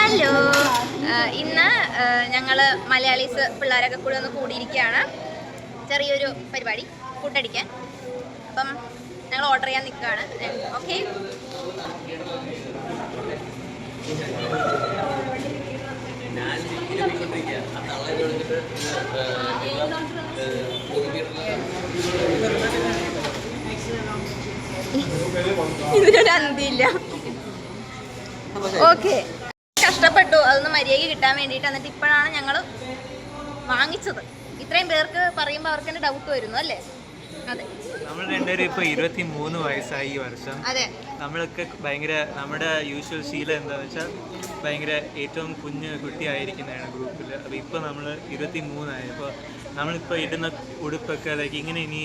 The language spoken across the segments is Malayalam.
ഹലോ, ഇന്ന് ഞങ്ങൾ മലയാളീസ് പിള്ളേരൊക്കെ കൂടി ഒന്ന് കൂടിയിരിക്കുകയാണ്. ചെറിയൊരു പരിപാടി, ഫുഡടിക്കാൻ. അപ്പം ഞങ്ങൾ ഓർഡർ ചെയ്യാൻ നിൽക്കുകയാണ്. ഓക്കെ, ഇതിനൊരു അന്തിയില്ല. ഓക്കെ, കഷ്ടപ്പെട്ടു അതൊന്ന് മര്യാദ കിട്ടാൻ വേണ്ടിയിട്ട്. എന്നിട്ട് ഇപ്പോഴാണ് ഞങ്ങൾ വാങ്ങിച്ചത്. ഇത്രയും പേർക്ക് പറയുമ്പോൾ അവർക്ക് തന്നെ ഡൗട്ട് വരുന്നു അല്ലേ? അതെ, നമ്മൾ രണ്ടുപേരും ഇപ്പോൾ 23 വയസ്സായി ഈ വർഷം. അതെ, നമ്മളൊക്കെ ഭയങ്കര നമ്മുടെ യൂഷ്വൽ ശീലം എന്താണെന്ന് വെച്ചാൽ ഭയങ്കര ഏറ്റവും കുഞ്ഞ് കുട്ടിയായിരിക്കുന്നതാണ് ഗ്രൂപ്പിൽ. അപ്പോൾ ഇപ്പോൾ നമ്മൾ 23 ആയി. അപ്പോൾ നമ്മളിപ്പോൾ ഇടുന്ന ഉടുപ്പൊക്കെ ലൈക്ക് ഇങ്ങനെ ഇനി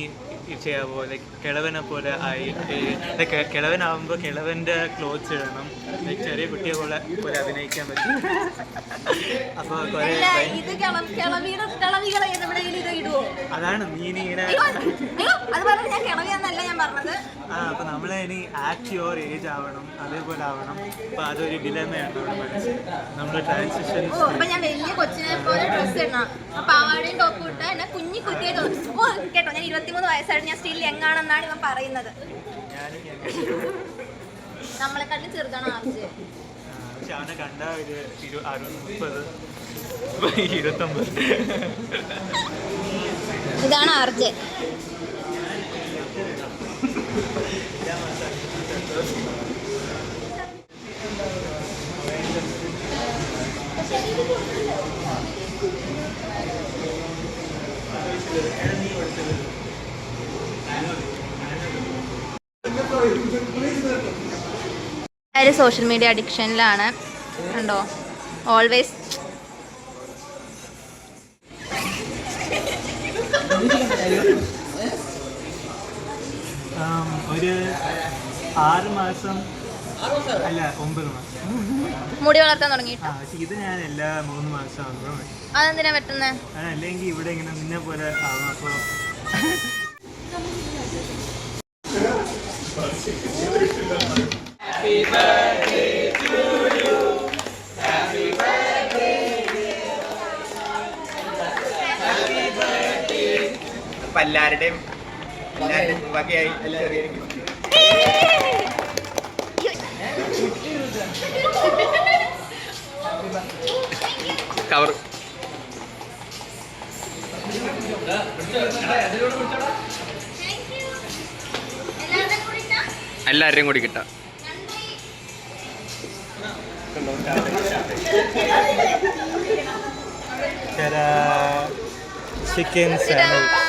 ചെയ്യാമോ? ലൈക്ക് കിളവനെ പോലെ ആയി. കിളവനാകുമ്പോൾ കിളവൻ്റെ ക്ലോത്ത്സ് ഇടണം. ലൈക്ക് ചെറിയ കുട്ടിയെ പോലെ അഭിനയിക്കാൻ പറ്റും. അപ്പോൾ അതാണ് നീ ഇങ്ങനെ അപ്പോൾ നമ്മളെ ഇനി ആക്ട് യുവർ ഏജ് ആവണം, അതേപോലെ ആവണം. അപ്പോൾ അതൊരു ഡിലമയാണ് നമ്മുടെ മനസ്സിൽ. നമ്മൾ ട്രാൻസിഷൻ ഞാൻ വലിയ കൊച്ചിനെ പോലെ ഡ്രസ്സ് ഇടണം, പാവാടയും ടോപ്പ് ഇട്ട് എന്നെ കുഞ്ഞി കുത്തിയെ കേട്ടോ. ഞാൻ 23 വയസ്സായിട്ട് ഞാൻ സ്റ്റിൽ യങ്ങാണെന്നാണ് ഇവൻ പറയുന്നത്. നമ്മളെക്കാട്ടിലും ചെറുതാണ് ആർജെ. പക്ഷെ അവനെ കണ്ട ഒരു 30, 29. ഇതാണ് ആർജെ. എല്ലാവരും സോഷ്യൽ മീഡിയ അഡിക്ഷനിലാണ് കണ്ടോ. ഓൾവേസ് ഒരു 6 മാസം അല്ല 9 മാസം മുടി വളർത്താൻ തുടങ്ങി. ഇത് ഞാൻ എല്ലാ 3 മാസം ആകുമ്പോഴും അതെന്തിനാ പറ്റുന്നത്? അല്ലെങ്കിൽ ഇവിടെ ഇങ്ങനെ നിന്നെ പോലെ ആവും. അപ്പോൾ എല്ലാവരുടെയും വകയായി കവർ എല്ലാവരുടെയും കൂടി കിട്ടാം. Chicken sandwich.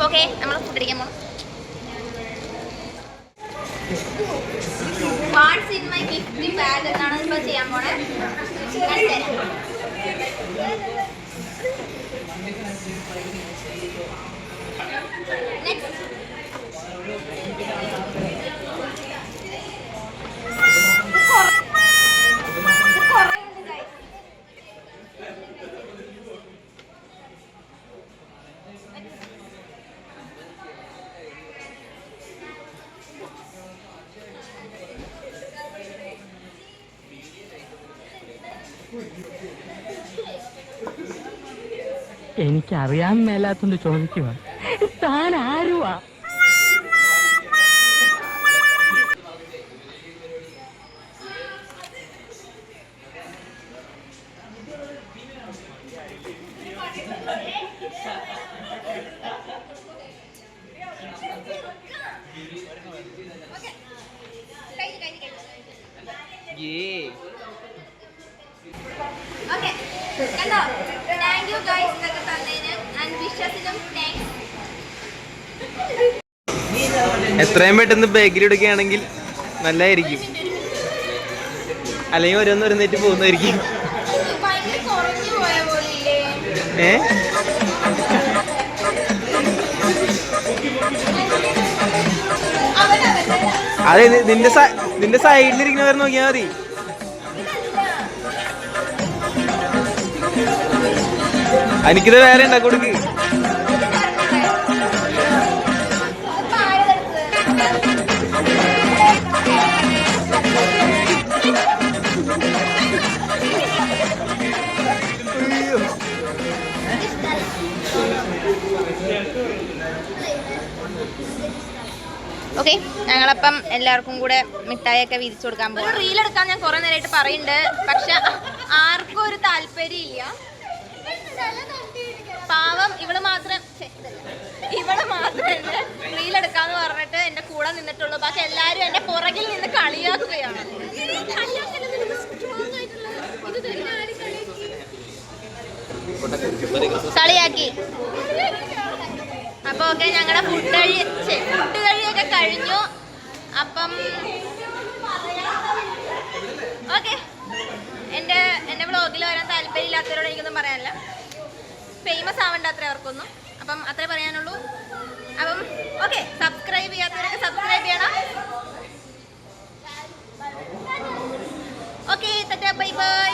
ഓക്കെ, നമ്മൾ ഫുഡ് അടിക്കാൻ പോകണം. What's in my gift bag എന്നാണ് ഇപ്പോൾ ചെയ്യാൻ പോണേ. എനിക്കറിയാൻ മേലാത്തോണ്ട് ചോദിക്കുക, താൻ ആരുവാ? എത്രയും പെട്ടെന്ന് ബാഗിലിടുകയാണെങ്കിൽ നല്ലതായിരിക്കും. അല്ലെങ്കിൽ ഓരോന്നോരോന്നേറ്റ് പോകുന്നതായിരിക്കും. അതെ, നിന്റെ സൈഡിലിരിക്കുന്നവരെ നോക്കിയാൽ മതി. എനിക്കിത് വേറെ ഉണ്ടാക്കി കൊടുക്ക്. ഓക്കെ, ഞങ്ങളപ്പം എല്ലാവർക്കും കൂടെ മിഠായിയൊക്കെ വിരിച്ചു കൊടുക്കാൻ പോകും. ഒരു റീൽ എടുക്കാൻ ഞാൻ കുറെ നേരമായിട്ട് പറയുന്നുണ്ട്, പക്ഷെ ആർക്കും ഒരു താല്പര്യം ഇല്ല. പാവം ഇവള് മാത്രം റീൽ എടുക്കാന്ന് പറഞ്ഞിട്ട് എന്റെ കൂടെ നിന്നിട്ടുള്ളൂ. ബാക്കി എല്ലാരും എന്റെ പുറകിൽ നിന്ന് കളിയാക്കുകയാണ്. കളിയാക്കി. അപ്പൊ ഓക്കെ, ഞങ്ങളുടെ ഫുഡ് കഴിയൊക്കെ കഴിഞ്ഞു. അപ്പം ഓക്കെ, എന്റെ വ്ളോഗിൽ വരാൻ താല്പര്യം ഇല്ലാത്തവരോട് എനിക്കൊന്നും പറയാനില്ല. ഫേമസ് ആവണ്ട അത്ര അവർക്കൊന്നും. അപ്പം അത്രേ പറയാനുള്ളൂ. അപ്പം ഓക്കെ, സബ്സ്ക്രൈബ് ചെയ്യാത്തവരൊക്കെ സബ്സ്ക്രൈബ് ചെയ്യണം. Okay, bye bye.